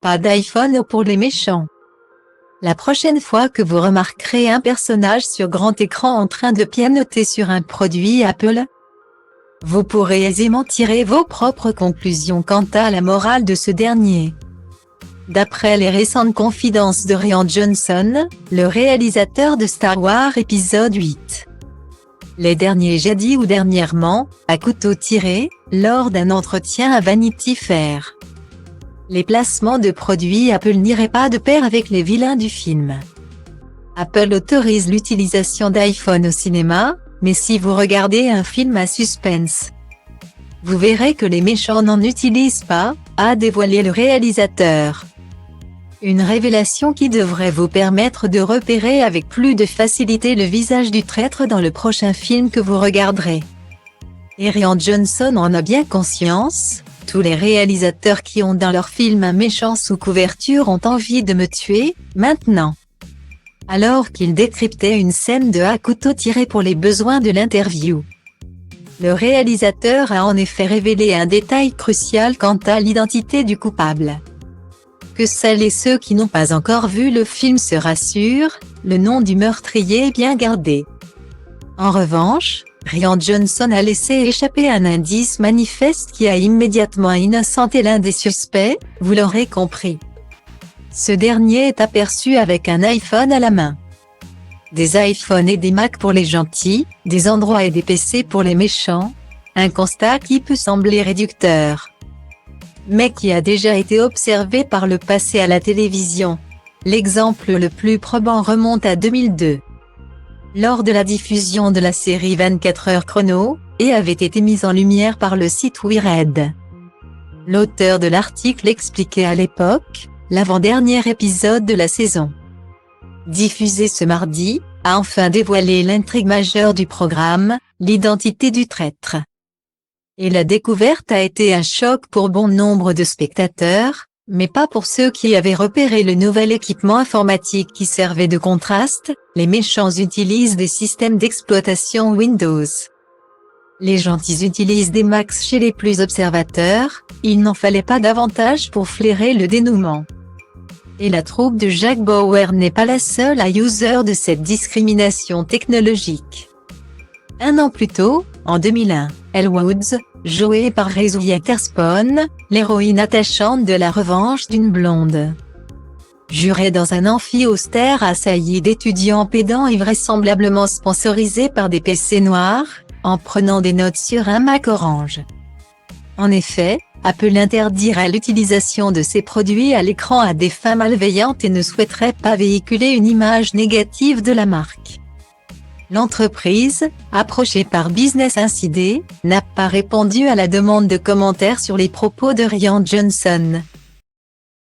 Pas d'iPhone pour les méchants. La prochaine fois que vous remarquerez un personnage sur grand écran en train de pianoter sur un produit Apple, vous pourrez aisément tirer vos propres conclusions quant à la morale de ce dernier. D'après les récentes confidences de Rian Johnson, le réalisateur de Star Wars épisode 8. Les derniers jadis ou dernièrement, à couteau tiré, lors d'un entretien à Vanity Fair. Les placements de produits Apple n'iraient pas de pair avec les vilains du film. Apple autorise l'utilisation d'iPhone au cinéma, mais si vous regardez un film à suspense, vous verrez que les méchants n'en utilisent pas, a dévoilé le réalisateur. Une révélation qui devrait vous permettre de repérer avec plus de facilité le visage du traître dans le prochain film que vous regarderez. Et Rian Johnson en a bien conscience, tous les réalisateurs qui ont dans leur film un méchant sous couverture ont envie de me tuer, maintenant. Alors qu'il décryptait une scène de à couteau tiré pour les besoins de l'interview. Le réalisateur a en effet révélé un détail crucial quant à l'identité du coupable. Que celles et ceux qui n'ont pas encore vu le film se rassurent, le nom du meurtrier est bien gardé. En revanche, Rian Johnson a laissé échapper un indice manifeste qui a immédiatement innocenté l'un des suspects, vous l'aurez compris. Ce dernier est aperçu avec un iPhone à la main. Des iPhones et des Mac pour les gentils, des Android et des PC pour les méchants, un constat qui peut sembler réducteur, mais qui a déjà été observé par le passé à la télévision. L'exemple le plus probant remonte à 2002. Lors de la diffusion de la série 24 heures chrono, et avait été mise en lumière par le site WeRed. L'auteur de l'article expliquait à l'époque, l'avant-dernier épisode de la saison, diffusé ce mardi, a enfin dévoilé l'intrigue majeure du programme, l'identité du traître. Et la découverte a été un choc pour bon nombre de spectateurs, mais pas pour ceux qui avaient repéré le nouvel équipement informatique qui servait de contraste. Les méchants utilisent des systèmes d'exploitation Windows. Les gentils utilisent des Macs chez les plus observateurs, il n'en fallait pas davantage pour flairer le dénouement. Et la troupe de Jack Bauer n'est pas la seule à user de cette discrimination technologique. Un an plus tôt, en 2001, Elle Woods, jouée par Reese Witherspoon, l'héroïne attachante de La Revanche d'une blonde, jurait dans un amphi austère assailli d'étudiants pédants et vraisemblablement sponsorisés par des PC noirs, en prenant des notes sur un Mac orange. En effet, Apple interdira l'utilisation de ces produits à l'écran à des fins malveillantes et ne souhaiterait pas véhiculer une image négative de la marque. L'entreprise, approchée par Business Insider, n'a pas répondu à la demande de commentaires sur les propos de Rian Johnson.